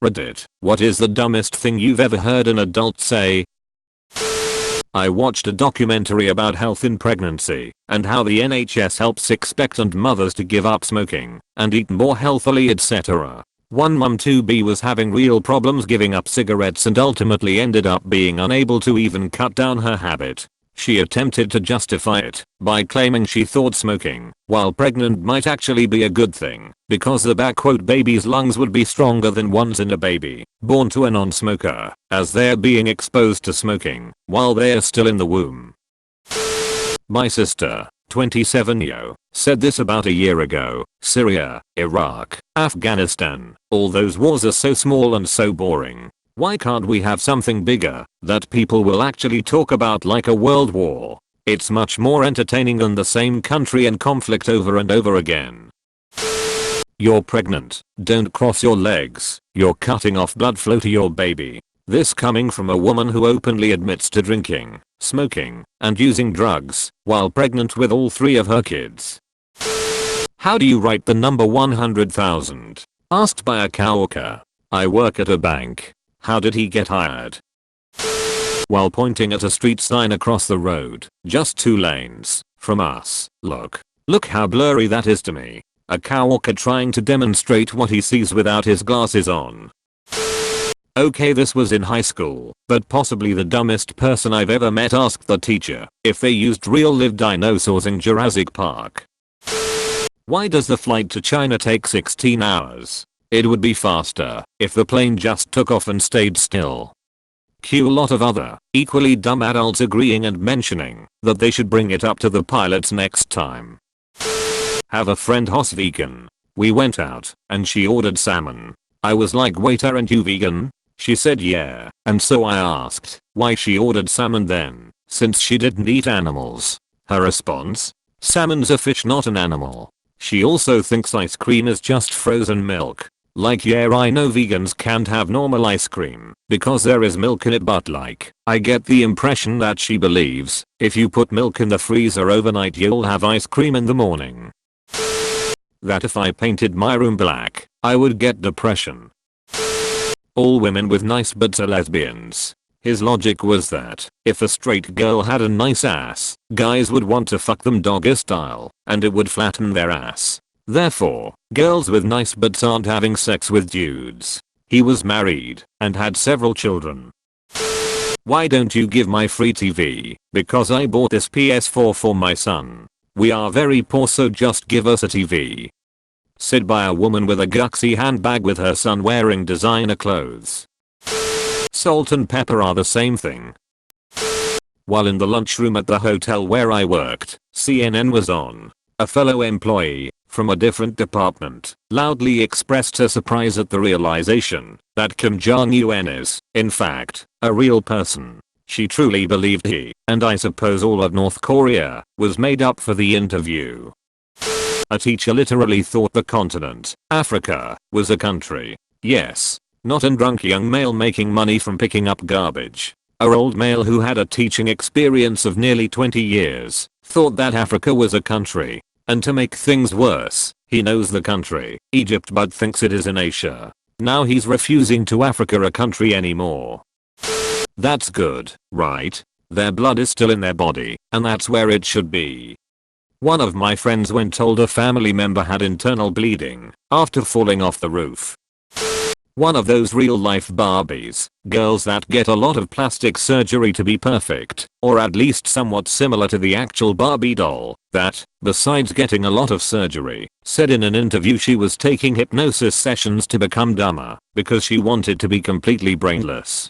Reddit, what is the dumbest thing you've ever heard an adult say? I watched a documentary about health in pregnancy and how the NHS helps expectant mothers to give up smoking and eat more healthily, etc. One mum to be was having real problems giving up cigarettes and ultimately ended up being unable to even cut down her habit. She attempted to justify it by claiming she thought smoking while pregnant might actually be a good thing because the baby's lungs would be stronger than ones in a baby born to a non-smoker as they're being exposed to smoking while they're still in the womb. My sister, 27, said this about a year ago. Syria, Iraq, Afghanistan, all those wars are so small and so boring. Why can't we have something bigger that people will actually talk about, like a world war? It's much more entertaining than the same country and conflict over and over again. You're pregnant. Don't cross your legs. You're cutting off blood flow to your baby. This coming from a woman who openly admits to drinking, smoking, and using drugs while pregnant with all 3 of her kids. How do you write the number 100,000? Asked by a coworker. I work at a bank. How did he get hired? While pointing at a street sign across the road, just 2 lanes from us. Look how blurry that is to me. A coworker trying to demonstrate what he sees without his glasses on. Okay, this was in high school, but possibly the dumbest person I've ever met asked the teacher if they used real live dinosaurs in Jurassic Park. Why does the flight to China take 16 hours? It would be faster if the plane just took off and stayed still. Cue a lot of other, equally dumb adults agreeing and mentioning that they should bring it up to the pilots next time. Have a friend who's vegan. We went out and she ordered salmon. I was like, wait, aren't you vegan? She said yeah, and so I asked why she ordered salmon then, since she didn't eat animals. Her response? Salmon's a fish, not an animal. She also thinks ice cream is just frozen milk. Like, yeah, I know vegans can't have normal ice cream because there is milk in it, but like, I get the impression that she believes if you put milk in the freezer overnight you'll have ice cream in the morning. That if I painted my room black, I would get depression. All women with nice butts are lesbians. His logic was that if a straight girl had a nice ass, guys would want to fuck them doggy style and it would flatten their ass. Therefore, girls with nice butts aren't having sex with dudes. He was married and had several children. Why don't you give my free TV? Because I bought this PS4 for my son. We are very poor, so just give us a TV. Said by a woman with a gutsy handbag with her son wearing designer clothes. Salt and pepper are the same thing. While in the lunchroom at the hotel where I worked, CNN was on. A fellow employee from a different department loudly expressed her surprise at the realization that Kim Jong-un is, in fact, a real person. She truly believed he, and I suppose all of North Korea, was made up for the interview. A teacher literally thought the continent, Africa, was a country. Yes, not a drunk young male making money from picking up garbage. An old male who had a teaching experience of nearly 20 years thought that Africa was a country. And to make things worse, he knows the country, Egypt, but thinks it is in Asia. Now he's refusing to Africa a country anymore. That's good, right? Their blood is still in their body, and that's where it should be. One of my friends when told a family member had internal bleeding after falling off the roof. One of those real life Barbies, girls that get a lot of plastic surgery to be perfect, or at least somewhat similar to the actual Barbie doll, that, besides getting a lot of surgery, said in an interview she was taking hypnosis sessions to become dumber because she wanted to be completely brainless.